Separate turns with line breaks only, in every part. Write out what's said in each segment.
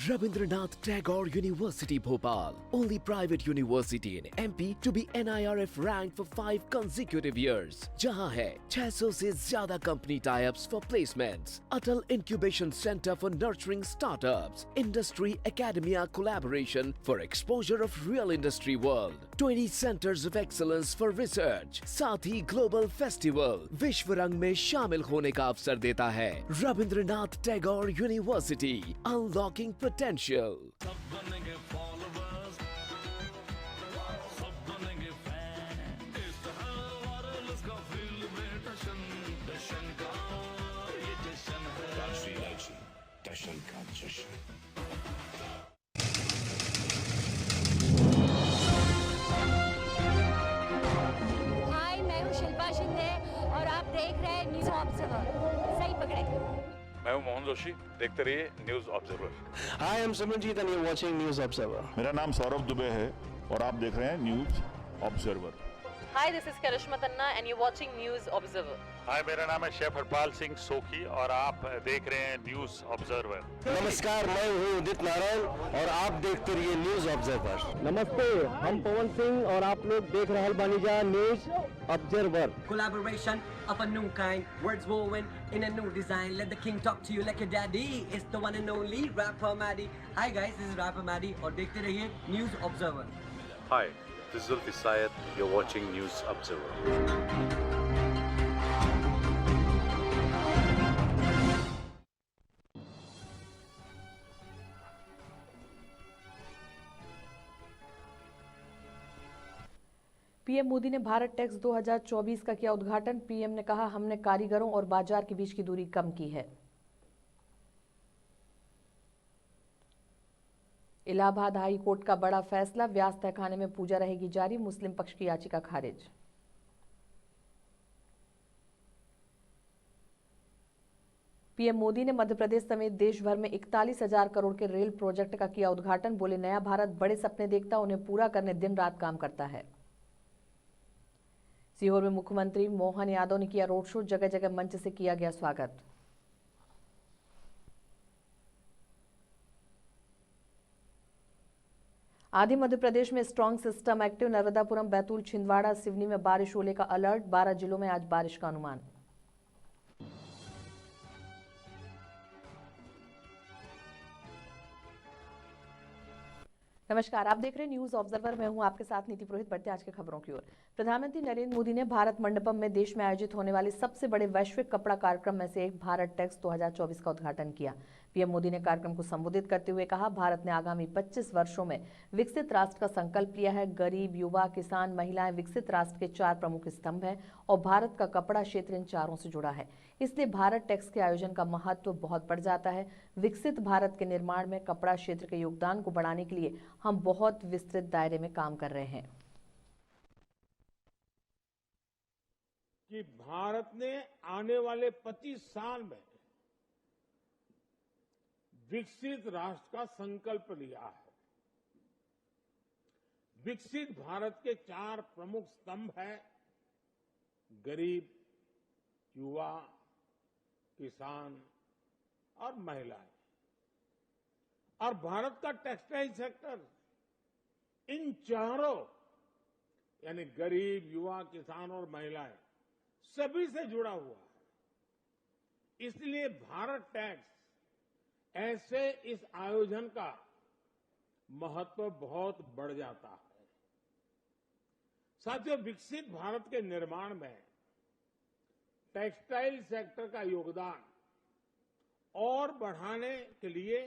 Rabindranath Tagore University Bhopal, only private university in MP to be NIRF ranked for 5 consecutive years. जहां है 600 से ज्यादा company tie-ups for placements, Atal Incubation Center for nurturing startups, Industry Academia collaboration for exposure of real industry world, 20 centers of excellence for research, साथ ही global festival विश्व रंग में शामिल होने का अवसर देता है. Rabindranath Tagore university, unlocking potential.
सब बनेंगे फॉलोवर्स, सब बनेंगे फैन. इस वायरलेस का फील्ड में जश्न का ये जश्न है. राष्ट्रीय इलायची जश्न का जश्न.
हाय, मैं हूँ शिल्पा शिंदे और आप देख रहे हैं न्यूज़ ऑब्जर्वर. सही पकड़े.
मैं हूं मोहन जोशी, देखते रहिए News Observer.
Hi, I am Simranjeet and you are watching News Observer.
मेरा नाम सौरभ दुबे है और आप देख रहे हैं news observer.
Hi, this is Karishma Tanna and you're watching News Observer.
हाय, मेरा नाम है शेफ हरपाल सिंह सोखी और आप देख रहे हैं न्यूज ऑब्जर्वर.
नमस्कार, मैं हूँ उदित नारायण और आप देखते रहिए न्यूज़ ऑब्जर्वर.
नमस्ते, हम पवन सिंह और आप लोग देख रहे बानीजा news observer.
Collaboration of a new kind, words woven in a new design. Let the king talk to you like your daddy. It's the one and only Rapper Maddie. Hi guys, this is Rapper Maddie और देखते रहिए news observer.
Hi, this is Zulfi Syed. You're watching News Observer.
PM Modi ने Bharat tax 2024 का किया उद्घाटन. PM ने कहा, हमने कारीगरों और बाजार के बीच की दूरी कम की है. इलाहाबाद हाई कोर्ट का बड़ा फैसला, व्यास तहखाने में पूजा रहेगी जारी, मुस्लिम पक्ष की याचिका खारिज. पीएम मोदी ने मध्य प्रदेश समेत देश भर में 41,000 करोड़ के रेल प्रोजेक्ट का किया उद्घाटन. बोले, नया भारत बड़े सपने देखता, उन्हें पूरा करने दिन रात काम करता है. सीहोर में मुख्यमंत्री मोहन यादव ने किया रोड शो, जगह जगह मंच से किया गया स्वागत. आधे मध्य प्रदेश में strong system active, Narmadapuram, Betul, Chhindwara, Seoni में बारिश होने का अलर्ट. 12 जिलों में आज बारिश का अनुमान. नमस्कार, आप देख रहे हैं न्यूज ऑब्जर्वर. मैं हूं आपके साथ नीति पुरोहित. बढ़ते आज के खबरों की ओर. प्रधानमंत्री नरेंद्र मोदी ने भारत मंडपम में देश में आयोजित होने वाले सबसे बड़े वैश्विक कपड़ा कार्यक्रम में से एक भारत टैक्स 2024 का उद्घाटन किया. पीएम मोदी ने कार्यक्रम को संबोधित करते हुए कहा, भारत ने आगामी 25 वर्षों में विकसित राष्ट्र का संकल्प लिया है. गरीब, युवा, किसान, महिलाएं विकसित राष्ट्र के 4 प्रमुख स्तंभ हैं और भारत का कपड़ा क्षेत्र इन चारों से जुड़ा है. इसलिए भारत टैक्स के आयोजन का महत्व बहुत बढ़ जाता है. विकसित भारत के निर्माण में कपड़ा क्षेत्र के योगदान को बढ़ाने के लिए हम बहुत विस्तृत दायरे में काम कर रहे हैं.
कि भारत ने आने वाले 25 साल में विकसित राष्ट्र का संकल्प लिया है. विकसित भारत के 4 प्रमुख स्तंभ हैं: गरीब, युवा, किसान और महिलाएं. और भारत का टेक्सटाइल सेक्टर इन चारों यानी गरीब, युवा, किसान और महिलाएं सभी से जुड़ा हुआ है. इसलिए भारत टैक्स ऐसे इस आयोजन का महत्व बहुत बढ़ जाता है. साथियों, विकसित भारत के निर्माण में टेक्सटाइल सेक्टर का योगदान और बढ़ाने के लिए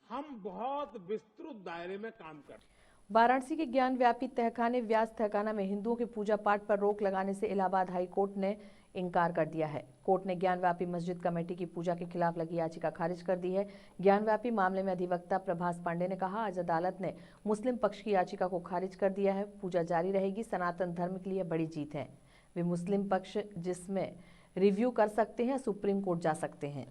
हम बहुत विस्तृत दायरे में काम करते हैं.
वाराणसी के ज्ञान व्यापी तहखाने व्यास तहखाना में हिंदुओं के पूजा पाठ पर रोक लगाने से इलाहाबाद हाई कोर्ट ने इनकार कर दिया है. कोर्ट ने ज्ञान व्यापी मस्जिद कमेटी की पूजा के खिलाफ लगी याचिका खारिज कर दी है. ज्ञान व्यापी मामले में अधिवक्ता प्रभास पांडे ने कहा, आज अदालत ने मुस्लिम पक्ष की याचिका को खारिज कर दिया है. पूजा जारी रहेगी. सनातन धर्म के लिए बड़ी जीत है. वे मुस्लिम पक्ष जिसमें रिव्यू कर सकते हैं, सुप्रीम कोर्ट जा सकते हैं.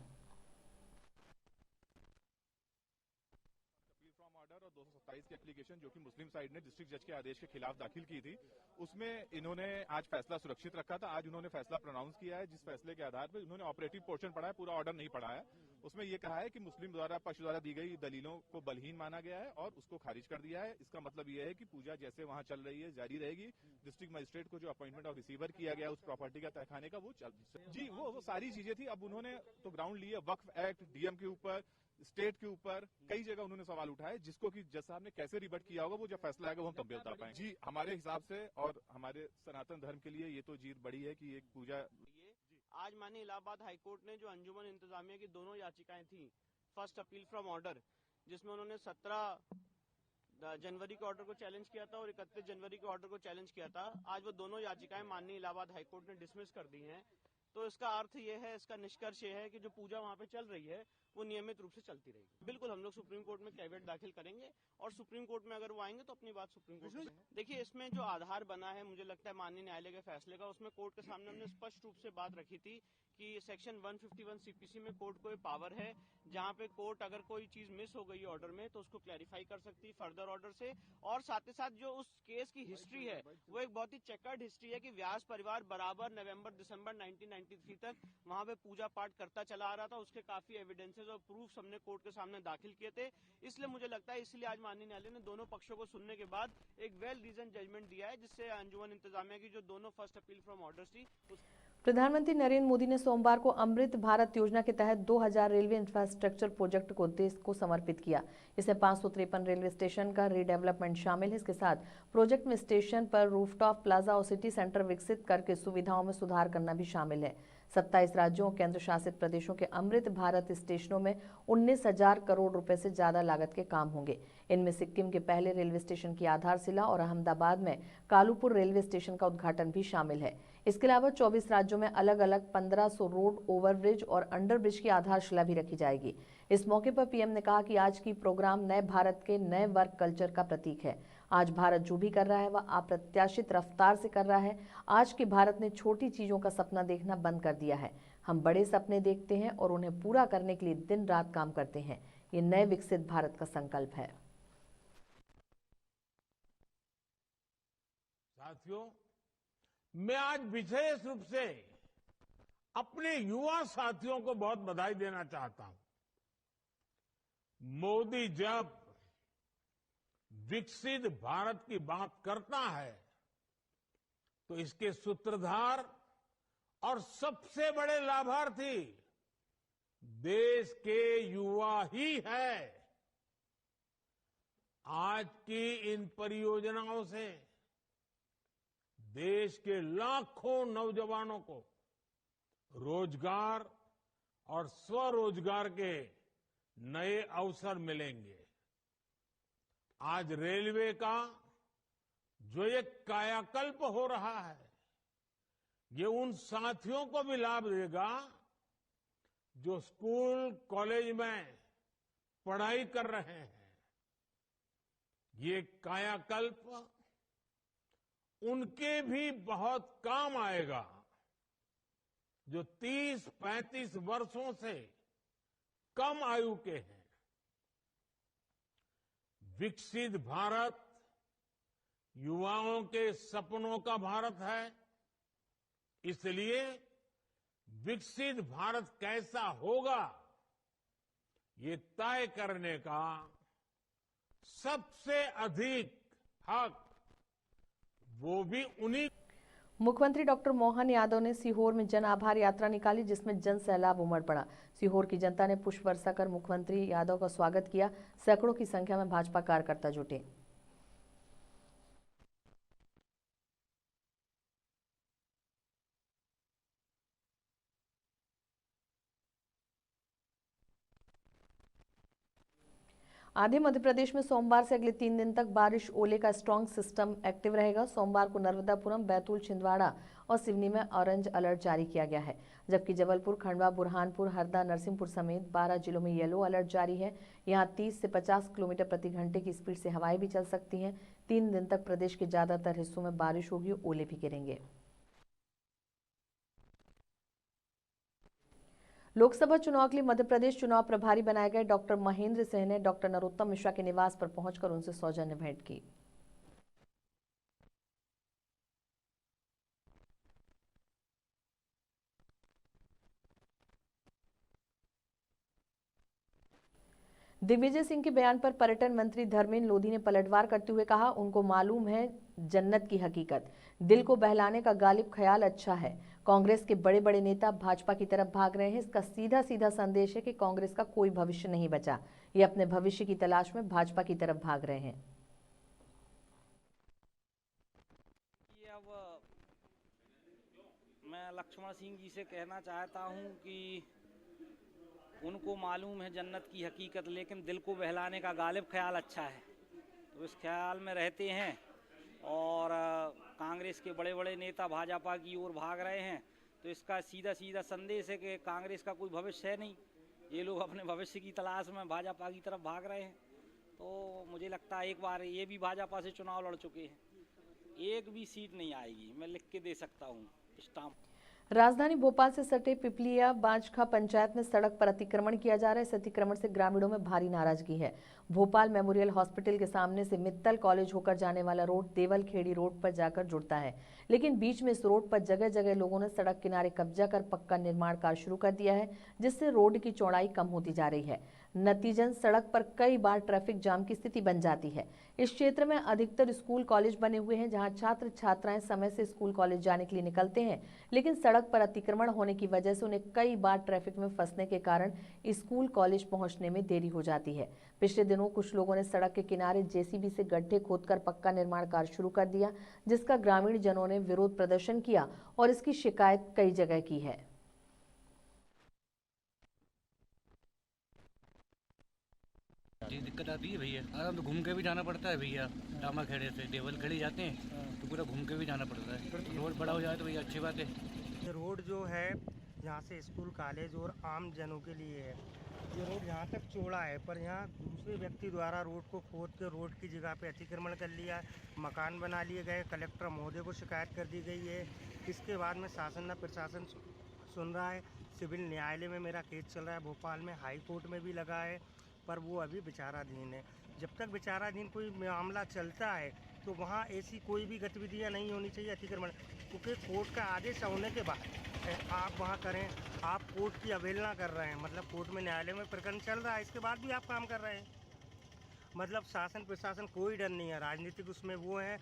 227 की एप्लीकेशन जो कि मुस्लिम साइड ने डिस्ट्रिक्ट जज के आदेश के खिलाफ दाखिल की थी, उसमें इन्होंने आज फैसला सुरक्षित रखा था. आज उन्होंने फैसला प्रोनाउंस किया है, जिस फैसले के आधार पर इन्होंने ऑपरेटिव पोर्शन पढ़ा है, पूरा ऑर्डर नहीं पढ़ा है. उसमें ये कहा है कि मुस्लिम पक्ष द्वारा दी गई दलीलों को बलहीन माना गया है और उसको खारिज कर दिया है। इसका मतलब ये है कि पूजा जैसे वहां चल रही है जारी रहेगी। डिस्ट्रिक्ट मजिस्ट्रेट को जो अपॉइंटमेंट ऑफ रिसीवर किया गया उस प्रॉपर्टी का तहखाने का वो सारी चीजें थी। अब उन्होंने तो ग्राउंड लिए वक्फ एक्ट, डीएम के ऊपर, स्टेट के ऊपर कई जगह उन्होंने सवाल उठाए, जिसको कि जज साहब ने कैसे रिबट किया होगा वो जब फैसला आएगा वो हम तब बता पाएंगे। जी, हमारे हिसाब से और हमारे सनातन धर्म के लिए ये तो जीत बड़ी है कि एक पूजा।
आज माननीय इलाहाबाद हाईकोर्ट ने जो अंजुमन इंतजामिया की दोनों याचिकाएं थी, फर्स्ट अपील फ्रॉम ऑर्डर, जिसमें उन्होंने 17 जनवरी के ऑर्डर को चैलेंज किया था और 31 जनवरी के ऑर्डर को चैलेंज किया था, आज वो दोनों याचिकाएं माननीय इलाहाबाद हाईकोर्ट ने डिसमिस कर दी हैं। तो इसका अर्थ ये है, इसका निष्कर्ष ये है कि जो पूजा वहाँ पे चल रही है वो नियमित रूप से चलती रहेगी। बिल्कुल हम लोग सुप्रीम कोर्ट में कैविएट दाखिल करेंगे और सुप्रीम कोर्ट में अगर वो आएंगे तो अपनी बात सुप्रीम कोर्ट में। देखिए, इसमें जो आधार बना है, मुझे लगता है माननीय न्यायालय के फैसले का, उसमें कोर्ट के सामने हमने स्पष्ट रूप से बात रखी थी कि सेक्शन 151 सीपीसी में कोर्ट को ये पावर है, जहां पे कोर्ट अगर कोई चीज मिस हो गई ऑर्डर में तो उसको क्लैरिफाई कर सकती है फर्दर ऑर्डर से। और साथ ही साथ जो उस केस की हिस्ट्री है वो एक बहुत ही चेकर्ड हिस्ट्री है कि व्यास परिवार बराबर नवंबर दिसंबर 1993 तक वहां पे पूजा पाठ करता चला आ रहा था। उसके काफी एविडेंसेस और प्रूफ्स हमने कोर्ट के सामने दाखिल किए थे। इसलिए मुझे लगता है, इसलिए आज माननीय न्यायालय ने दोनों पक्षों को सुनने के बाद एक वेल रीजन जजमेंट दिया है, जिससे अंजुमन इंतजामिया की जो दोनों फर्स्ट अपील फ्रॉम ऑर्डर्स थी।
प्रधानमंत्री नरेंद्र मोदी ने सोमवार को अमृत भारत योजना के तहत 2000 रेलवे इंफ्रास्ट्रक्चर प्रोजेक्ट को देश को समर्पित किया। इसमें 553 रेलवे स्टेशन का रीडेवलपमेंट शामिल है। इसके साथ प्रोजेक्ट में स्टेशन पर रूफटॉप प्लाजा और सिटी सेंटर विकसित करके सुविधाओं में सुधार करना भी शामिल है। 27 राज्यों और केंद्र शासित प्रदेशों के अमृत भारत स्टेशनों में 19,000 करोड़ रुपए से ज्यादा लागत के काम होंगे। इनमें सिक्किम के पहले रेलवे स्टेशन की आधारशिला और अहमदाबाद में कालूपुर रेलवे स्टेशन का उद्घाटन भी शामिल है। इसके अलावा 24 राज्यों में अलग अलग 1500 रोड, ओवरब्रिज और अंडरब्रिज की आधारशिला भी रखी जाएगी। इस मौके पर पीएम ने कहा कि आज की प्रोग्राम नए भारत के नए वर्क कल्चर का प्रतीक है। आज भारत जो भी कर रहा है वह अप्रत्याशित रफ्तार से कर रहा है। आज के भारत ने छोटी चीजों का सपना देखना बंद कर दिया है। हम बड़े सपने देखते हैं और उन्हें पूरा करने के लिए दिन रात काम करते हैं। ये नए विकसित भारत का संकल्प है।
साथियों, मैं आज विशेष रूप से अपने युवा साथियों को बहुत बधाई देना चाहता हूं। मोदी जब विकसित भारत की बात करता है तो इसके सूत्रधार और सबसे बड़े लाभार्थी देश के युवा ही है। आज की इन परियोजनाओं से देश के लाखों नौजवानों को रोजगार और स्वरोजगार के नए अवसर मिलेंगे। आज रेलवे का जो एक कायाकल्प हो रहा है, ये उन साथियों को भी लाभ देगा जो स्कूल कॉलेज में पढ़ाई कर रहे हैं। ये कायाकल्प उनके भी बहुत काम आएगा जो 30-35 वर्षों से कम आयु के हैं। विकसित भारत युवाओं के सपनों का भारत है। इसलिए विकसित भारत कैसा होगा ये तय करने का सबसे अधिक हक वो भी उन्हीं।
मुख्यमंत्री डॉक्टर मोहन यादव ने सीहोर में जन आभार यात्रा निकाली, जिसमें जन सैलाब उमड़ पड़ा। सीहोर की जनता ने पुष्प वर्षा कर मुख्यमंत्री यादव का स्वागत किया। सैकड़ों की संख्या में भाजपा कार्यकर्ता जुटे। आधे मध्य प्रदेश में सोमवार से अगले 3 दिन तक बारिश, ओले का स्ट्रॉन्ग सिस्टम एक्टिव रहेगा। सोमवार को नर्मदापुरम, बैतूल, छिंदवाड़ा और सिवनी में ऑरेंज अलर्ट जारी किया गया है, जबकि जबलपुर, खंडवा, बुरहानपुर, हरदा, नरसिंहपुर समेत 12 जिलों में येलो अलर्ट जारी है। यहां 30 से 50 किलोमीटर प्रति घंटे की स्पीड से हवाएं भी चल सकती हैं। 3 दिन तक प्रदेश के ज्यादातर हिस्सों में बारिश होगी, ओले भी गिरेंगे। लोकसभा चुनाव के लिए मध्य प्रदेश चुनाव प्रभारी बनाए गए डॉक्टर महेंद्र सिंह ने डॉक्टर नरोत्तम मिश्रा के निवास पर पहुंचकर उनसे सौजन्य भेंट की। दिग्विजय सिंह के बयान पर पर्यटन मंत्री धर्मेंद्र लोधी ने पलटवार करते हुए कहा, उनको मालूम है जन्नत की हकीकत, दिल को बहलाने का गालिब ख्याल अच्छा है। कांग्रेस के बड़े बड़े नेता भाजपा की तरफ भाग रहे हैं। इसका सीधा सीधा संदेश है कि कांग्रेस का कोई भविष्य नहीं बचा। ये अपने भविष्य की तलाश में भाजपा की तरफ भाग रहे हैं।
अब मैं लक्ष्मण सिंह जी से कहना चाहता हूं कि उनको मालूम है जन्नत की हकीकत, लेकिन दिल को बहलाने का गालिब ख्याल अच्छा है। तो इस ख्याल में रहते हैं और कांग्रेस के बड़े बड़े नेता भाजपा की ओर भाग रहे हैं। तो इसका सीधा सीधा संदेश है कि कांग्रेस का कोई भविष्य है नहीं। ये लोग अपने भविष्य की तलाश में भाजपा की तरफ भाग रहे हैं। तो मुझे लगता है एक बार ये भी भाजपा से चुनाव लड़ चुके हैं, एक भी सीट नहीं आएगी, मैं लिख के दे सकता हूँ स्टाम्प।
राजधानी भोपाल से सटे पिपलिया बांजखा पंचायत में सड़क पर अतिक्रमण किया जा रहा है। इस अतिक्रमण से ग्रामीणों में भारी नाराजगी है। भोपाल मेमोरियल हॉस्पिटल के सामने से मित्तल कॉलेज होकर जाने वाला रोड देवलखेड़ी रोड पर जाकर जुड़ता है, लेकिन बीच में इस रोड पर जगह जगह लोगों ने सड़क किनारे कब्जा कर पक्का निर्माण कार्य शुरू कर दिया है, जिससे रोड की चौड़ाई कम होती जा रही है। नतीजन सड़क पर कई बार ट्रैफिक जाम की स्थिति बन जाती है। इस क्षेत्र में अधिकतर स्कूल कॉलेज बने हुए हैं, जहां छात्र छात्राएं समय से स्कूल कॉलेज जाने के लिए निकलते हैं, लेकिन सड़क पर अतिक्रमण होने की वजह से उन्हें कई बार ट्रैफिक में फंसने के कारण स्कूल कॉलेज पहुंचने में देरी हो जाती है। पिछले दिनों कुछ लोगों ने सड़क के किनारे जेसीबी से गड्ढे खोदकर पक्का निर्माण कार्य शुरू कर दिया, जिसका ग्रामीण जनों ने विरोध प्रदर्शन किया और इसकी शिकायत कई जगह की है।
दिक्कत आती है भैया, आराम तो घूम के भी जाना पड़ता है भैया। टामा खेड़े से देवलखेड़ी जाते हैं तो पूरा घूम के भी जाना पड़ता है। रोड बड़ा हो जाए तो भैया अच्छी बात है।
ये रोड जो है यहाँ से स्कूल कॉलेज और आम जनों के लिए है। ये रोड यहाँ तक चौड़ा है, पर यहाँ दूसरे व्यक्ति द्वारा रोड को खोद के रोड की जगह पे अतिक्रमण कर लिया, मकान बना लिए गए। कलेक्टर महोदय को शिकायत कर दी गई है। इसके बाद में शासन न प्रशासन सुन रहा है। सिविल न्यायालय में मेरा केस चल रहा है, भोपाल में हाई कोर्ट में भी लगा है, पर वो अभी विचाराधीन है। जब तक विचाराधीन कोई मामला चलता है तो वहाँ ऐसी कोई भी गतिविधियाँ नहीं होनी चाहिए अतिक्रमण, क्योंकि कोर्ट का आदेश होने के बाद आप वहाँ करें। आप कोर्ट की अवहेलना कर रहे हैं, मतलब कोर्ट में न्यायालय में प्रकरण चल रहा है, इसके बाद भी आप काम कर रहे हैं। मतलब शासन प्रशासन कोई डर नहीं है। राजनीतिक उसमें वो है,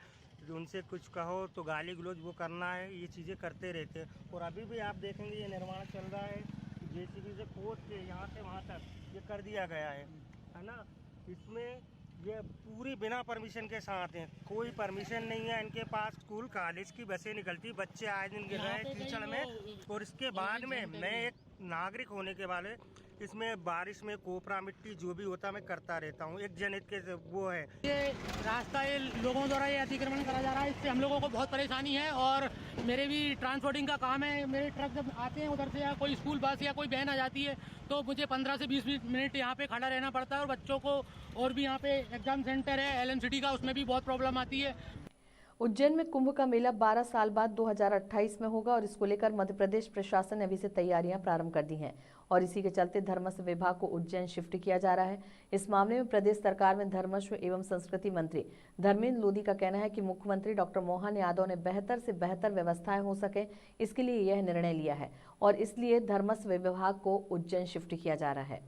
उनसे कुछ कहो तो गाली गलौज वो करना है, ये चीज़ें करते रहते हैं। और अभी भी आप देखेंगे ये निर्माण चल रहा है, जेसीबी से खोद के यहाँ से वहाँ तक ये कर दिया गया है ना। इसमें ये पूरी बिना परमिशन के साथ हैं, कोई परमिशन नहीं है इनके पास। स्कूल कॉलेज की बसें निकलती, बच्चे आए दिन गिर रहे हैं कीचड़ में। और इसके बाद में मैं एक नागरिक होने के वाले इसमें बारिश में कोपरा मिट्टी जो भी होता मैं करता रहता हूँ। एक जनहित के वो है
ये रास्ता, ये लोगों द्वारा ये अतिक्रमण करा जा रहा है, इससे हम लोगों को बहुत परेशानी है। और मेरे भी ट्रांसपोर्टिंग का काम है, मेरे ट्रक जब आते हैं उधर से या कोई स्कूल बस या कोई वैन आ जाती है तो मुझे 15 से 20 मिनट यहाँ पे खड़ा रहना पड़ता है। और बच्चों को, और भी यहाँ पे एग्जाम सेंटर है LMCT का, उसमें भी बहुत प्रॉब्लम आती है।
उज्जैन में कुंभ का मेला 12 साल बाद 2028 में होगा और इसको लेकर मध्य प्रदेश प्रशासन ने अभी से तैयारियां प्रारंभ कर दी हैं और इसी के चलते धर्मस्व विभाग को उज्जैन शिफ्ट किया जा रहा है। इस मामले में प्रदेश सरकार में धर्मस्व एवं संस्कृति मंत्री धर्मेंद्र लोधी का कहना है कि मुख्यमंत्री डॉक्टर मोहन यादव ने बेहतर से बेहतर व्यवस्थाएं हो सके, इसके लिए यह निर्णय लिया है और इसलिए धर्मस्व विभाग को उज्जैन शिफ्ट किया जा रहा है।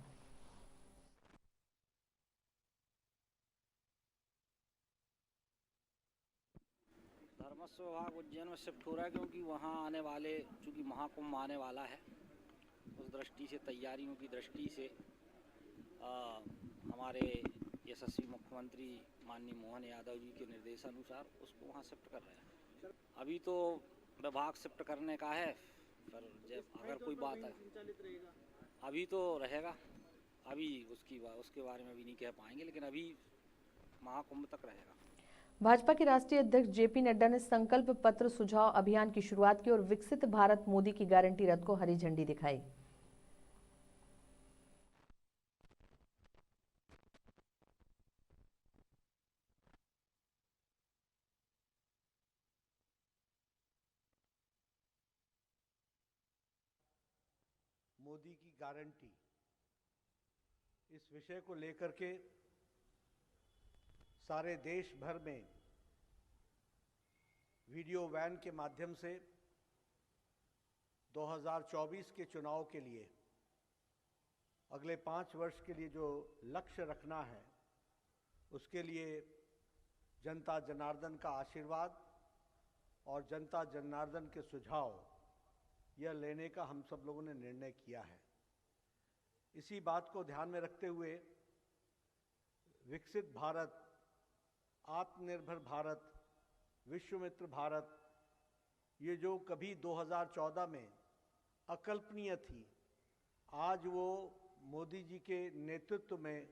धर्मस्व विभाग उज्जैन में शिफ्ट हो रहा है क्योंकि वहाँ आने वाले, चूँकि महाकुंभ आने वाला है, उस दृष्टि से, तैयारियों की दृष्टि से हमारे यशस्वी मुख्यमंत्री माननीय मोहन यादव जी के निर्देशानुसार उसको वहाँ शिफ्ट कर रहे हैं। अभी तो विभाग शिफ्ट करने का है, पर जब अगर कोई बात है अभी तो रहेगा, अभी उसके बारे में भी नहीं कह पाएंगे, लेकिन अभी महाकुंभ तक रहेगा।
भाजपा के राष्ट्रीय अध्यक्ष जेपी नड्डा ने संकल्प पत्र सुझाव अभियान की शुरुआत की और विकसित भारत मोदी की गारंटी रथ को हरी झंडी दिखाई।
मोदी की गारंटी, इस विषय को लेकर के सारे देश भर में वीडियो वैन के माध्यम से 2024 के चुनाव के लिए अगले 5 वर्ष के लिए जो लक्ष्य रखना है, उसके लिए जनता जनार्दन का आशीर्वाद और जनता जनार्दन के सुझाव यह लेने का हम सब लोगों ने निर्णय किया है। इसी बात को ध्यान में रखते हुए विकसित भारत, आत्मनिर्भर भारत, विश्वमित्र भारत, ये जो कभी 2014 में अकल्पनीय थी, आज वो मोदी जी के नेतृत्व में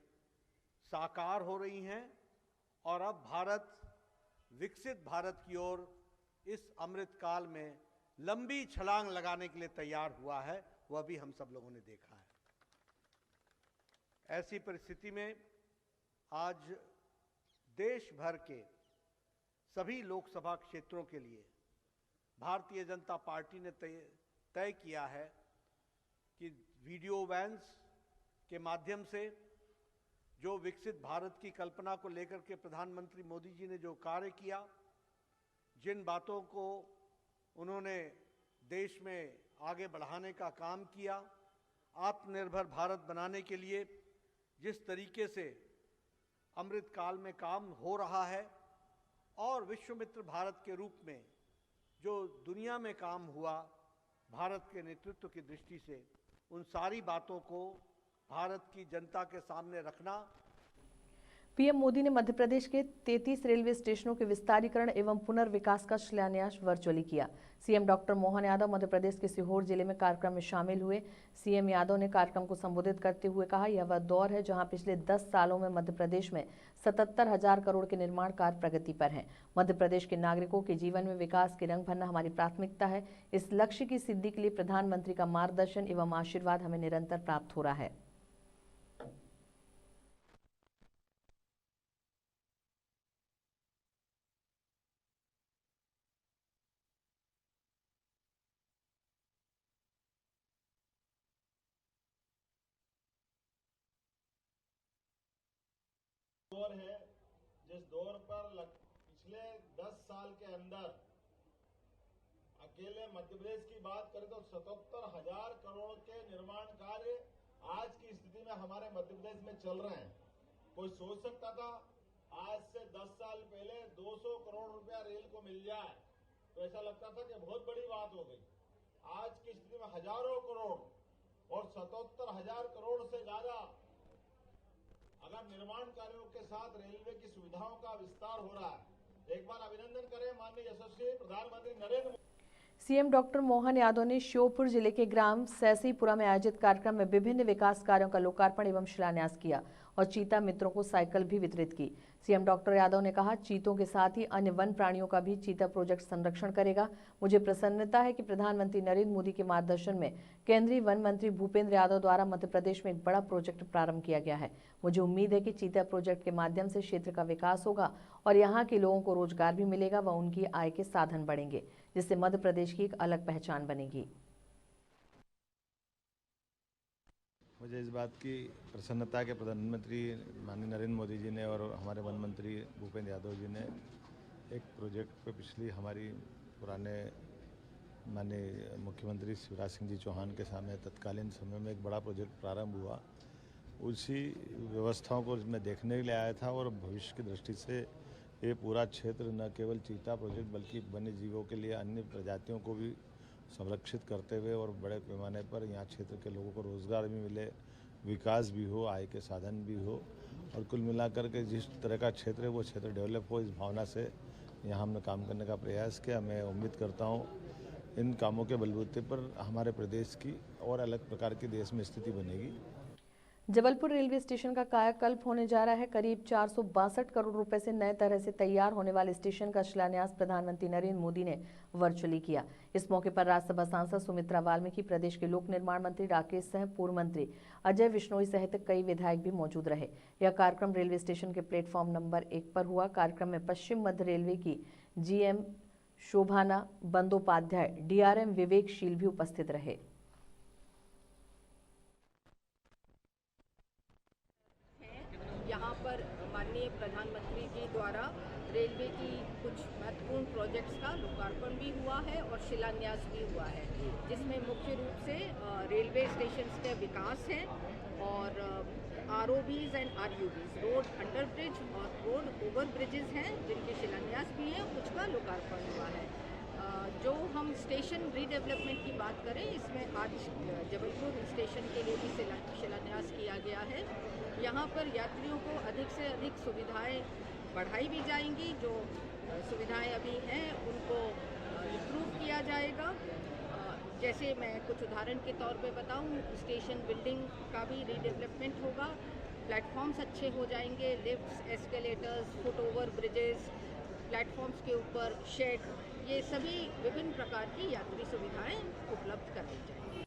साकार हो रही हैं और अब भारत विकसित भारत की ओर इस अमृत काल में लंबी छलांग लगाने के लिए तैयार हुआ है। वह भी हम सब लोगों ने देखा है। ऐसी परिस्थिति में आज देश भर के सभी लोकसभा क्षेत्रों के लिए भारतीय जनता पार्टी ने तय किया है कि वीडियो वैन्स के माध्यम से जो विकसित भारत की कल्पना को लेकर के प्रधानमंत्री मोदी जी ने जो कार्य किया, जिन बातों को उन्होंने देश में आगे बढ़ाने का काम किया, आत्मनिर्भर भारत बनाने के लिए जिस तरीके से अमृत काल में काम हो रहा है और विश्वमित्र भारत के रूप में जो दुनिया में काम हुआ भारत के नेतृत्व की दृष्टि से, उन सारी बातों को भारत की जनता के सामने रखना।
पीएम मोदी ने मध्य प्रदेश के 33 रेलवे स्टेशनों के विस्तारीकरण एवं पुनर्विकास का शिलान्यास वर्चुअली किया। सीएम डॉक्टर मोहन यादव मध्य प्रदेश के सीहोर जिले में कार्यक्रम में शामिल हुए। सीएम यादव ने कार्यक्रम को संबोधित करते हुए कहा, यह वह दौर है जहां पिछले 10 सालों में मध्य प्रदेश में 77,000 करोड़ के निर्माण कार्य प्रगति पर हैं। मध्य प्रदेश के नागरिकों के जीवन में विकास के रंग भरना हमारी प्राथमिकता है। इस लक्ष्य की सिद्धि के लिए प्रधानमंत्री का मार्गदर्शन एवं आशीर्वाद हमें निरंतर प्राप्त हो रहा है।
दौर है जिस दौर पर पिछले 10 साल के अंदर अकेले मध्य प्रदेश की बात करें तो 77,000 करोड़ के निर्माण कार्य आज की स्थिति में हमारे मध्य प्रदेश में चल रहे हैं। कोई सोच सकता था आज से 10 साल पहले 200 करोड़ रुपया रेल को मिल जाए तो ऐसा लगता था कि बहुत बड़ी बात हो गई। आज की स्थिति में हजारों करोड़ और 77,000 करोड़ से ज्यादा अगर निर्माण कार्यों के साथ रेलवे की सुविधाओं का विस्तार हो रहा है। एक बार अभिनंदन करें माननीय यशस्वी प्रधानमंत्री नरेंद्र मोदी।
सीएम डॉक्टर मोहन यादव ने श्योपुर जिले के ग्राम सैसीपुरा में आयोजित कार्यक्रम में विभिन्न विकास कार्यों का लोकार्पण एवं शिलान्यास किया और चीता मित्रों को साइकिल भी वितरित की। सीएम डॉक्टर यादव ने कहा, चीतों के साथ ही अन्य वन प्राणियों का भी चीता प्रोजेक्ट संरक्षण करेगा। मुझे प्रसन्नता है कि प्रधानमंत्री नरेंद्र मोदी के मार्गदर्शन में केंद्रीय वन मंत्री भूपेंद्र यादव द्वारा मध्य प्रदेश में एक बड़ा प्रोजेक्ट प्रारंभ किया गया है। मुझे उम्मीद है कि चीता प्रोजेक्ट के माध्यम से क्षेत्र का विकास होगा और यहाँ के लोगों को रोजगार भी मिलेगा व उनकी आय के साधन बढ़ेंगे, जिससे मध्य प्रदेश की एक अलग पहचान बनेगी।
मुझे इस बात की प्रसन्नता के प्रधानमंत्री माननीय नरेंद्र मोदी जी ने और हमारे वन मंत्री भूपेंद्र यादव जी ने एक प्रोजेक्ट पे पिछली हमारी पुराने माननीय मुख्यमंत्री शिवराज सिंह जी चौहान के सामने तत्कालीन समय में एक बड़ा प्रोजेक्ट प्रारंभ हुआ। उसी व्यवस्थाओं को मैं देखने के लिए आया था और भविष्य की दृष्टि से ये पूरा क्षेत्र न केवल चीता प्रोजेक्ट बल्कि वन्य जीवों के लिए अन्य प्रजातियों को भी संरक्षित करते हुए और बड़े पैमाने पर यहाँ क्षेत्र के लोगों को रोजगार भी मिले, विकास भी हो, आय के साधन भी हो और कुल मिलाकर के जिस तरह का क्षेत्र है वो क्षेत्र डेवलप हो, इस भावना से यहाँ हमने काम करने का प्रयास किया। मैं उम्मीद करता हूँ इन कामों के बलबूते पर हमारे प्रदेश की और अलग प्रकार की देश में स्थिति बनेगी।
जबलपुर रेलवे स्टेशन का कायाकल्प होने जा रहा है। करीब 462 करोड़ रुपए से नए तरह से तैयार होने वाले स्टेशन का शिलान्यास प्रधानमंत्री नरेंद्र मोदी ने वर्चुअली किया। इस मौके पर राज्यसभा सांसद सुमित्रा वाल्मीकि, प्रदेश के लोक निर्माण मंत्री राकेश सिंह, पूर्व मंत्री अजय विश्नोई सहित कई विधायक भी मौजूद रहे। यह कार्यक्रम रेलवे स्टेशन के प्लेटफॉर्म नंबर 1 पर हुआ। कार्यक्रम में पश्चिम मध्य रेलवे की GM शोभाना बंदोपाध्याय, DRM विवेकशील भी उपस्थित रहे।
यहाँ पर माननीय प्रधानमंत्री जी द्वारा रेलवे की कुछ महत्वपूर्ण प्रोजेक्ट्स का लोकार्पण भी हुआ है और शिलान्यास भी हुआ है, जिसमें मुख्य रूप से रेलवे स्टेशन के विकास हैं और ROBs and RUBs, road under bridge और रोड ओवर ब्रिजेस हैं जिनके शिलान्यास भी हैं, कुछ का लोकार्पण हुआ है। जो हम स्टेशन रीडेवलपमेंट की बात करें, इसमें आज जबलपुर स्टेशन के लिए भी शिलान्यास किया गया है। यहाँ पर यात्रियों को अधिक से अधिक सुविधाएं बढ़ाई भी जाएंगी, जो सुविधाएं अभी हैं उनको इम्प्रूव किया जाएगा। जैसे मैं कुछ उदाहरण के तौर पे बताऊं, स्टेशन बिल्डिंग का भी रीडेवलपमेंट होगा, प्लेटफॉर्म्स अच्छे हो जाएंगे, lifts, escalators, foot over bridges, platforms के ऊपर शेड, ये सभी विभिन्न प्रकार की यात्री सुविधाएं उपलब्ध कर दी जाएंगी।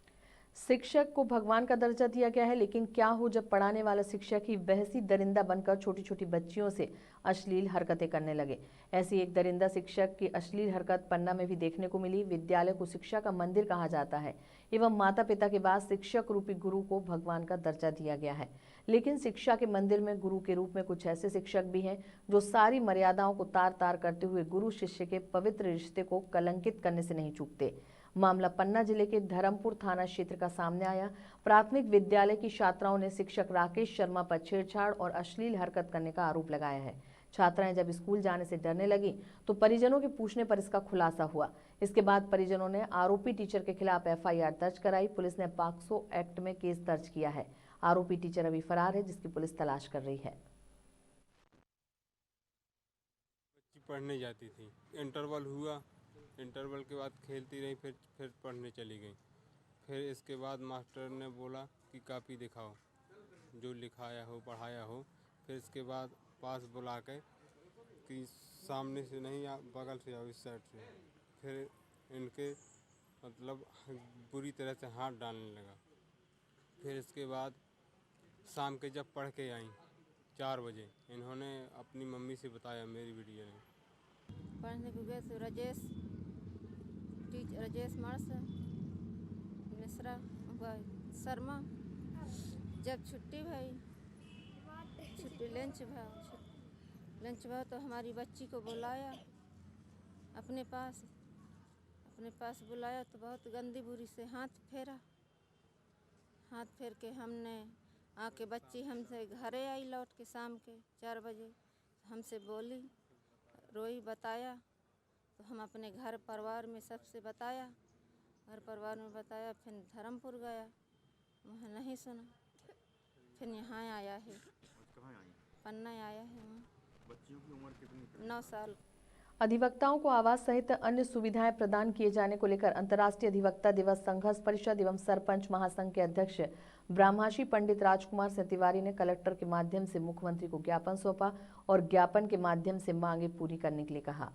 शिक्षक को भगवान का दर्जा दिया गया है, लेकिन क्या हो जब पढ़ाने वाला शिक्षक ही वैसी दरिंदा बनकर छोटी छोटी बच्चियों से अश्लील हरकतें करने लगे। ऐसी एक दरिंदा शिक्षक की अश्लील हरकत पन्ना में भी देखने को मिली। विद्यालय को शिक्षा का मंदिर कहा जाता है एवं माता पिता के बाद शिक्षक रूपी गुरु को भगवान का दर्जा दिया गया है, लेकिन शिक्षा के मंदिर में गुरु के रूप में कुछ ऐसे शिक्षक भी हैं जो सारी मर्यादाओं को तार तार करते हुए गुरु शिष्य के पवित्र रिश्ते को कलंकित करने से नहीं चूकते। मामला पन्ना जिले के धर्मपुर थाना क्षेत्र का सामने आया। प्राथमिक विद्यालय की छात्राओं ने शिक्षक राकेश शर्मा पर छेड़छाड़ और अश्लील हरकत करने का आरोप लगाया है। छात्राएं जब स्कूल जाने से डरने लगी तो परिजनों के पूछने पर इसका खुलासा हुआ। इसके बाद परिजनों ने आरोपी टीचर के खिलाफ FIR दर्ज कराई। पुलिस ने पॉक्सो एक्ट में केस दर्ज किया है। आरोपी टीचर अभी फरार है, जिसकी पुलिस तलाश कर रही है।
बच्ची पढ़ने जाती थी, इंटरवल हुआ, इंटरवल के बाद खेलती रही, फिर पढ़ने चली गई। फिर इसके बाद मास्टर ने बोला कि कॉपी दिखाओ, जो लिखाया हो पढ़ाया हो। फिर इसके बाद पास बुला के कि सामने से नहीं, बगल से आओ, इस साइड से। फिर इनके मतलब बुरी तरह से हाथ डालने लगा। फिर इसके बाद शाम के जब पढ़ के आई 4 बजे, इन्होंने अपनी मम्मी से बताया, मेरी बिटिया ने।
पढ़ने को गए थे राजेश मिश्रा शर्मा। जब छुट्टी भाई, छुट्टी लंच भाव तो हमारी बच्ची को बुलाया अपने पास बुलाया तो बहुत गंदी बुरी से हाथ फेर के हमने आके बच्ची हमसे घरे आई लौट के शाम के 4 बजे हमसे बोली, रोई, बताया तो हम अपने घर परिवार में सबसे बताया, फिर धर्मपुर गया, वहाँ नहीं सुना, फिर यहाँ आया है, पन्ना आया है।
बच्चियों की उम्र कितनी?
9 साल।
अधिवक्ताओं को आवास सहित अन्य सुविधाएं प्रदान किए जाने को लेकर अंतर्राष्ट्रीय अधिवक्ता दिवस संघर्ष परिषद एवं सरपंच महासंघ के अध्यक्ष ब्रह्माशी पंडित राजकुमार सिंह तिवारी ने कलेक्टर के माध्यम से मुख्यमंत्री को ज्ञापन सौंपा और ज्ञापन के माध्यम से मांगे पूरी करने के लिए कहा।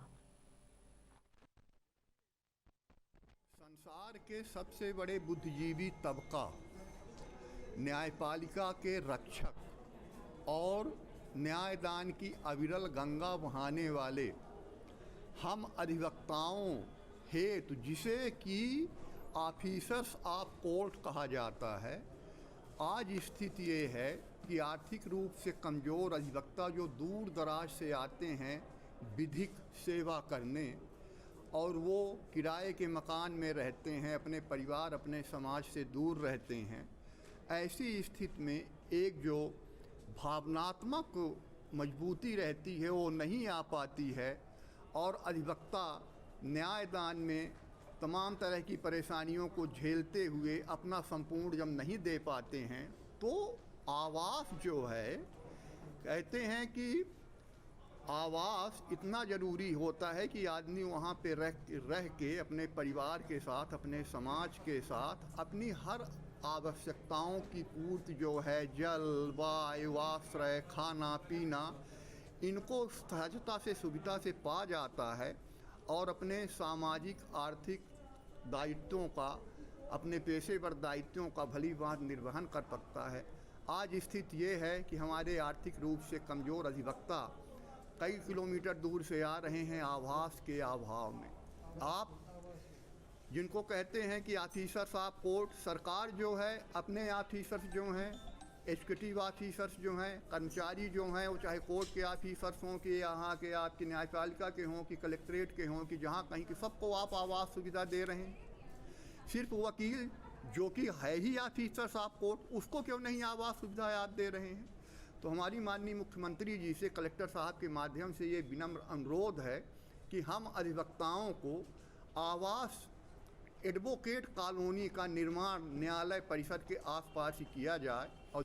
संसार के सबसे बड़े बुद्धिजीवी तबका, न्यायपालिका के रक्षक और न्यायदान की अविरल गंगा बहाने वाले हम अधिवक्ताओं हेतु, जिसे कि ऑफिसर्स ऑफ कोर्ट कहा जाता है, आज स्थिति ये है कि आर्थिक रूप से कमज़ोर अधिवक्ता जो दूर दराज से आते हैं विधिक सेवा करने और वो किराए के मकान में रहते हैं, अपने परिवार अपने समाज से दूर रहते हैं, ऐसी स्थिति में एक जो भावनात्मक मजबूती रहती है वो नहीं आ पाती है और अधिवक्ता न्यायदान में तमाम तरह की परेशानियों को झेलते हुए अपना संपूर्ण जब नहीं दे पाते हैं तो आवास जो है, कहते हैं कि आवास इतना ज़रूरी होता है कि आदमी वहाँ पे रह के अपने परिवार के साथ, अपने समाज के साथ अपनी हर आवश्यकताओं की पूर्ति जो है, जल, वायु, आश्रय, खाना पीना, इनको सहजता से सुविधा से पा जाता है और अपने सामाजिक आर्थिक दायित्वों का, अपने पेशेवर दायित्वों का भली भांति निर्वहन कर सकता है। आज स्थिति ये है कि हमारे आर्थिक रूप से कमज़ोर अधिवक्ता कई किलोमीटर दूर से आ रहे हैं आवास के अभाव में। आप जिनको कहते हैं कि ऑफिसर्स ऑफ कोर्ट, सरकार जो है अपने ऑफिसर्स जो हैं, एग्जीक्यूटिव ऑफिसर्स जो हैं, कर्मचारी जो हैं, वो चाहे कोर्ट के ऑफिसर्स हों कि यहाँ के आपकी न्यायपालिका के हों कि कलेक्ट्रेट के हों कि जहाँ कहीं कि सबको आप आवास सुविधा दे रहे हैं। सिर्फ वकील
जो कि है ही ऑफिसर साहब कोर्ट, उसको क्यों नहीं आवास सुविधा आप दे रहे हैं? तो हमारी माननीय मुख्यमंत्री जी से कलेक्टर साहब के माध्यम से ये विनम्र अनुरोध है कि हम अधिवक्ताओं को आवास एडवोकेट कॉलोनी का निर्माण न्यायालय परिसर के आसपास ही किया जाए। और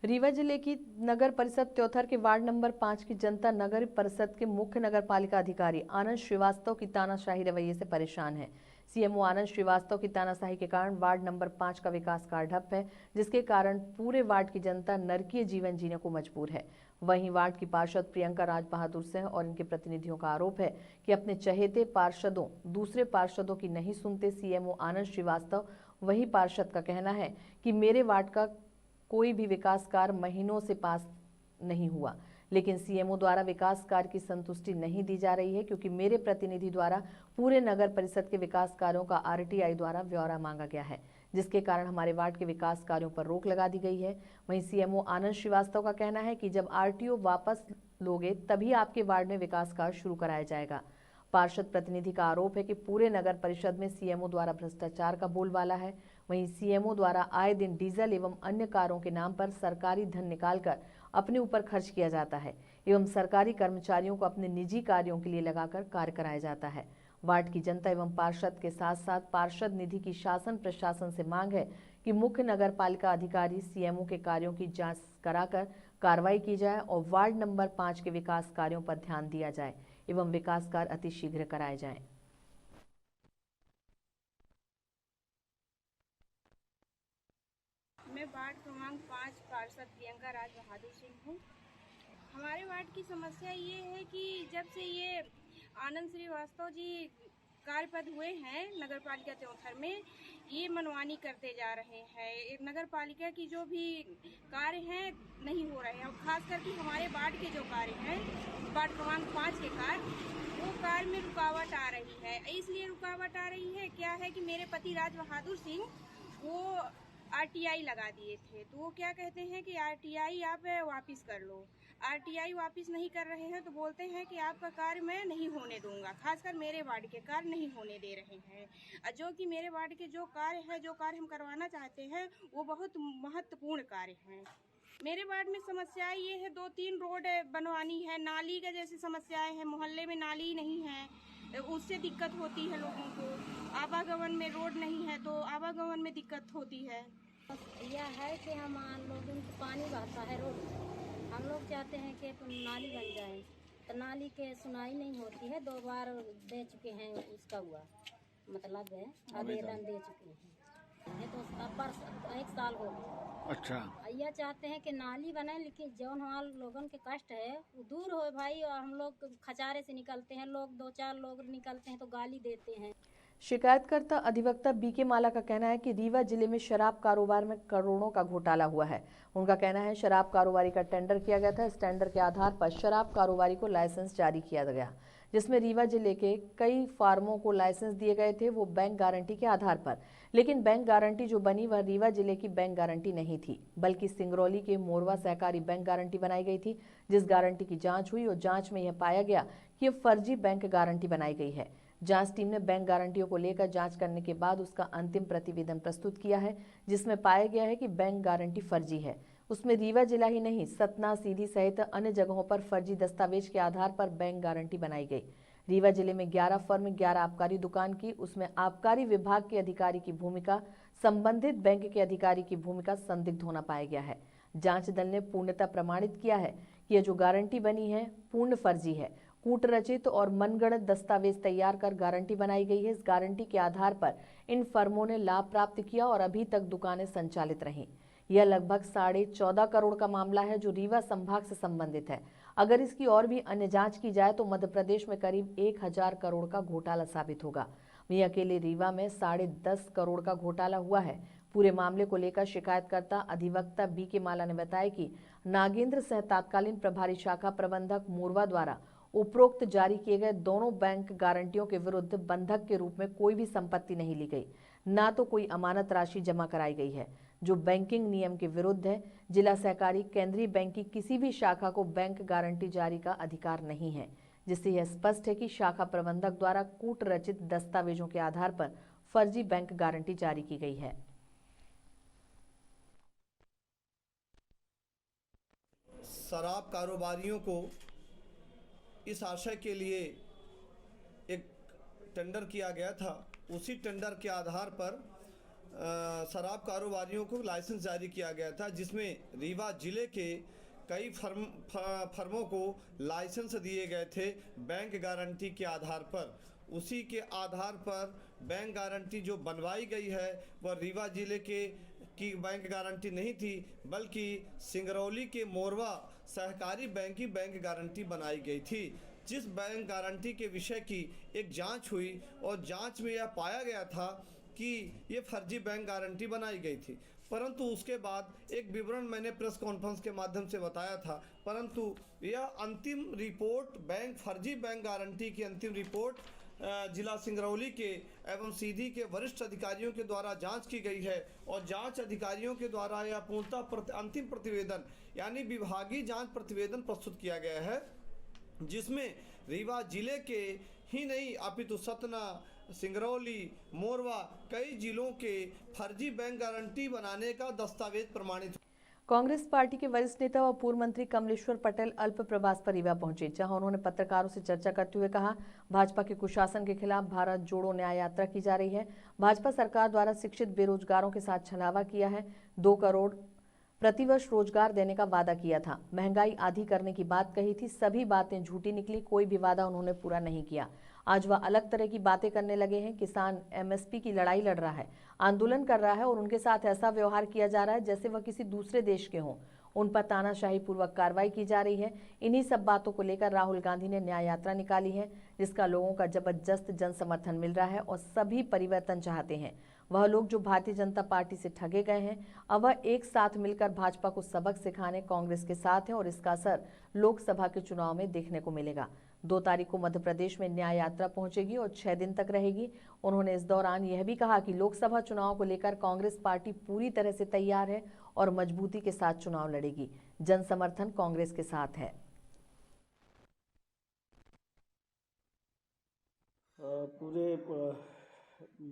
रीवा जिले की नगर परिषद त्योथर के वार्ड नंबर 5 की जनता नगर परिषद के मुख्य नगर पालिका अधिकारी आनंद श्रीवास्तव की तानाशाही रवैये से परेशान है। सीएमओ आनंद श्रीवास्तव की तानाशाही के कारण वार्ड नंबर 5 का विकास कार्य ठप है, जिसके कारण पूरे वार्ड की जनता नरकीय जीवन जीने को मजबूर है। वहीं वार्ड की पार्षद प्रियंका राज बहादुर सिंह और इनके प्रतिनिधियों का आरोप है कि अपने चहेते पार्षदों दूसरे पार्षदों की नहीं सुनते। सीएमओ आनंद श्रीवास्तव वही पार्षद का कहना है कि मेरे वार्ड का कोई भी विकास कार्य महीनों से पास नहीं हुआ, लेकिन सीएमओ द्वारा विकास कार्य की संतुष्टि नहीं दी जा रही है, क्योंकि मेरे प्रतिनिधि द्वारा पूरे नगर परिषद के विकास कार्यों का आरटीआई द्वारा ब्यौरा मांगा गया है, जिसके कारण हमारे वार्ड के विकास कार्यों पर रोक लगा दी गई है। वहीं सीएमओ आनंद श्रीवास्तव का कहना है कि जब आरटीओ वापस लोगे तभी आपके वार्ड में विकास कार्य शुरू कराया जाएगा। पार्षद प्रतिनिधि का आरोप है कि पूरे नगर परिषद में सीएमओ द्वारा भ्रष्टाचार का बोलबाला है। वहीं सीएमओ द्वारा आए दिन डीजल एवं अन्य कारों के नाम पर सरकारी धन निकालकर अपने ऊपर खर्च किया जाता है एवं सरकारी कर्मचारियों को अपने निजी कार्यों के लिए लगाकर कार्य कराया जाता है। वार्ड की जनता एवं पार्षद के साथ साथ पार्षद निधि की शासन प्रशासन से मांग है कि मुख्य नगर पालिका अधिकारी सीएमओ के कार्यों की जांच कराकर कार्रवाई की जाए और वार्ड नंबर 5 के विकास कार्यों पर ध्यान दिया जाए एवं विकास कार्य अतिशीघ्र कराए जाएं।
मैं वार्ड क्रमांक 5 पार्षद प्रियंका राज बहादुर सिंह हूँ। हमारे वार्ड की समस्या ये है कि जब से ये आनंद श्रीवास्तव जी कार्यपद हुए हैं नगर पालिका त्योथर में, ये मनमानी करते जा रहे हैं। नगर पालिका की जो भी कार्य हैं नहीं हो रहे हैं, और खास करके हमारे वार्ड के जो कार्य हैं, वार्ड क्रमांक 5 के कार्य, वो कार्य में रुकावट आ रही है। इसलिए रुकावट आ रही है क्या है कि मेरे पति राज बहादुर सिंह वो आरटीआई लगा दिए थे, तो वो क्या कहते हैं कि आरटीआई आप वापस कर लो। आरटीआई वापस नहीं कर रहे हैं तो बोलते हैं कि आपका कार्य मैं नहीं होने दूंगा। खासकर मेरे वार्ड के कार्य नहीं होने दे रहे हैं, जो कि मेरे वार्ड के जो कार्य है, जो कार्य हम करवाना चाहते हैं, वो बहुत महत्वपूर्ण कार्य हैं। मेरे वार्ड में समस्याएं ये है, 2-3 रोड बनवानी है, नाली का जैसी समस्याएं हैं, मोहल्ले में नाली नहीं है, उससे दिक्कत होती है लोगों को। आवागमन में रोड नहीं है तो आवागमन में दिक्कत होती है।
यह है कि हम लोगों को पानी बहता है रोड, हम लोग चाहते हैं कि नाली बन जाए, तो नाली के सुनाई नहीं होती है। 2 बार दे चुके हैं, उसका हुआ मतलब है आवेदन दे चुके हैं, तो अब 1 साल हो गया।
अच्छा,
यह चाहते हैं कि नाली बने, लेकिन जो हमारे लोगों के कष्ट है वो दूर हो भाई। और हम लोग खचारे से निकलते हैं, लोग 2-4 लोग निकलते हैं तो गाली देते हैं।
शिकायतकर्ता अधिवक्ता बीके माला का कहना है कि रीवा जिले में शराब कारोबार में करोड़ों का घोटाला हुआ है। उनका कहना है शराब कारोबारी का टेंडर किया गया था, इस टेंडर के आधार पर शराब कारोबारी को लाइसेंस जारी किया गया, जिसमें रीवा जिले के कई फार्मों को लाइसेंस दिए गए थे, वो बैंक गारंटी के आधार पर। लेकिन बैंक गारंटी जो बनी वह रीवा जिले की बैंक गारंटी नहीं थी, बल्कि सिंगरौली के मोरवा सहकारी बैंक गारंटी बनाई गई थी, जिस गारंटी की जांच हुई और जांच में यह पाया गया कि यह फर्जी बैंक गारंटी बनाई गई है। जांच टीम ने बैंक गारंटियों को लेकर जांच करने के बाद उसका अंतिम प्रतिवेदन प्रस्तुत किया है, जिसमें पाया गया है कि बैंक गारंटी फर्जी है। उसमें रीवा जिला ही नहीं, सतना, सीधी सहित अन्य जगहों पर फर्जी दस्तावेज के आधार पर बैंक गारंटी बनाई गई। रीवा जिले में 11 फर्म, 11 आबकारी दुकान की, उसमें आबकारी विभाग के अधिकारी की भूमिका, संबंधित बैंक के अधिकारी की भूमिका संदिग्ध होना पाया गया है। जांच दल ने पूर्णतः प्रमाणित किया है कि यह जो गारंटी बनी है पूर्ण फर्जी है। कूटरचित और मनगढ़ंत दस्तावेज तैयार कर गारंटी बनाई गई है। इस गारंटी के आधार पर इन फर्मों ने लाभ प्राप्त किया और अभी तक दुकानें संचालित रहीं। यह लगभग 14.5 करोड़ का मामला है जो रीवा संभाग से संबंधित है। अगर इसकी और भी अन्य जांच की जाए तो मध्य प्रदेश में करीब 1000 करोड़ का घोटाला साबित होगा। वहीं अकेले रीवा में 10.5 करोड़ का घोटाला हुआ है। पूरे मामले को लेकर शिकायतकर्ता अधिवक्ता बीके माला ने बताया कि नागेंद्र सह तत्कालीन प्रभारी शाखा प्रबंधक मोरवा द्वारा उपरोक्त जारी किए गए दोनों बैंक गारंटियों के विरुद्ध बंधक के रूप में कोई भी संपत्ति नहीं ली गई, ना तो कोई अमानत राशि जमा कराई गई है, जो बैंकिंग नियम के विरुद्ध है। जिला सहकारी केंद्रीय बैंक की किसी भी शाखा को बैंक गारंटी जारी का अधिकार नहीं है, जिससे यह स्पष्ट है कि शाखा प्रबंधक द्वारा कूटरचित दस्तावेजों के आधार पर फर्जी बैंक गारंटी जारी की गई है।
शराब कारोबारियों को इस आशय के लिए एक टेंडर किया गया था, उसी टेंडर के आधार पर शराब कारोबारियों को लाइसेंस जारी किया गया था, जिसमें रीवा जिले के कई फर्मों को लाइसेंस दिए गए थे बैंक गारंटी के आधार पर। उसी के आधार पर बैंक गारंटी जो बनवाई गई है वह रीवा जिले की बैंक गारंटी नहीं थी, बल्कि सिंगरौली के मोरवा सहकारी बैंक की बैंक गारंटी बनाई गई थी। जिस बैंक गारंटी के विषय की एक जांच हुई और जांच में यह पाया गया था कि ये फर्जी बैंक गारंटी बनाई गई थी, परंतु उसके बाद एक विवरण मैंने प्रेस कॉन्फ्रेंस के माध्यम से बताया था, परंतु यह अंतिम रिपोर्ट फर्जी बैंक गारंटी की अंतिम रिपोर्ट जिला सिंगरौली के एवं सीधी के वरिष्ठ अधिकारियों के द्वारा जांच की गई है और जांच अधिकारियों के द्वारा यह पूर्णतः अंतिम प्रतिवेदन यानी विभागीय जांच प्रतिवेदन प्रस्तुत किया गया है, जिसमें रीवा जिले के ही नहीं अपितु सतना, सिंगरौली, मोरवा कई जिलों के फर्जी बैंक गारंटी बनाने का दस्तावेज प्रमाणित।
कांग्रेस पार्टी के वरिष्ठ नेता व पूर्व मंत्री कमलेश्वर पटेल अल्प प्रवास पर रीवा पहुंचे, जहां उन्होंने पत्रकारों से चर्चा करते हुए कहा, भाजपा के कुशासन के खिलाफ भारत जोड़ो न्याय यात्रा की जा रही है। भाजपा सरकार द्वारा शिक्षित बेरोजगारों के साथ छलावा किया है। 2 करोड़ प्रतिवर्ष रोजगार देने का वादा किया था, महंगाई आधी करने की बात कही थी, सभी बातें झूठी निकली, कोई भी वादा उन्होंने पूरा नहीं किया। आज वह अलग तरह की बातें करने लगे हैं। किसान एमएसपी की लड़ाई लड़ रहा है, आंदोलन कर रहा है और उनके साथ ऐसा व्यवहार किया जा रहा है जैसे वह किसी दूसरे देश के हों। उन पर तानाशाही पूर्वक कार्रवाई की जा रही है। इन्हीं सब बातों को लेकर राहुल गांधी ने न्याय यात्रा निकाली है, जिसका लोगों का जबरदस्त जन समर्थन मिल रहा है और सभी परिवर्तन चाहते हैं। वह लोग जो भारतीय जनता पार्टी से ठगे गए हैं, अब वह एक साथ मिलकर भाजपा को सबक सिखाने कांग्रेस के साथ हैं और इसका असर लोकसभा के चुनाव में देखने को मिलेगा। 2 तारीख को मध्य प्रदेश में न्याय यात्रा पहुंचेगी और 6 दिन तक रहेगी। उन्होंने इस दौरान यह भी कहा कि लोकसभा चुनाव को लेकर कांग्रेस पार्टी पूरी तरह से तैयार है और मजबूती के साथ चुनाव लड़ेगी। जन समर्थन कांग्रेस के साथ है।
पूरे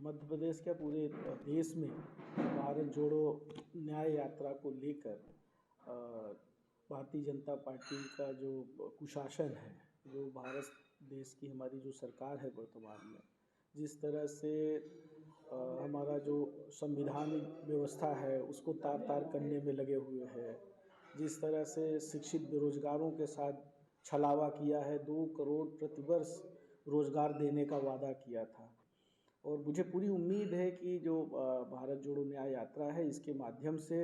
मध्य प्रदेश के पूरे देश में भारत जोड़ो न्याय यात्रा को लेकर भारतीय जनता पार्टी का जो कुशासन है, जो भारत देश की हमारी जो सरकार है वर्तमान में, जिस तरह से हमारा जो संविधानिक व्यवस्था है उसको तार तार करने में लगे हुए हैं, जिस तरह से शिक्षित बेरोजगारों के साथ छलावा किया है, 2 करोड़ प्रतिवर्ष रोजगार देने का वादा किया था। और मुझे पूरी उम्मीद है कि जो भारत जोड़ो न्याय यात्रा है, इसके माध्यम से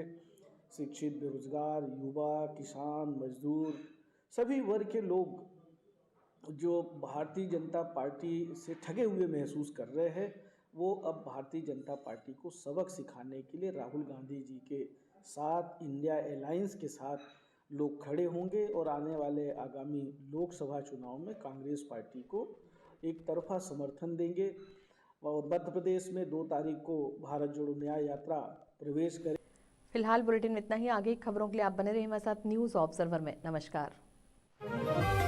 शिक्षित बेरोजगार युवा, किसान, मजदूर, सभी वर्ग के लोग जो भारतीय जनता पार्टी से ठगे हुए महसूस कर रहे हैं, वो अब भारतीय जनता पार्टी को सबक सिखाने के लिए राहुल गांधी जी के साथ, इंडिया अलायंस के साथ लोग खड़े होंगे और आने वाले आगामी लोकसभा चुनाव में कांग्रेस पार्टी को एक तरफा समर्थन देंगे। और मध्य प्रदेश में 2 तारीख को भारत जोड़ो न्याय यात्रा प्रवेश करे।
फिलहाल बुलेटिन में इतना ही। आगे खबरों के लिए आप बने रहिए हमारे साथ न्यूज़ ऑब्जर्वर में। नमस्कार।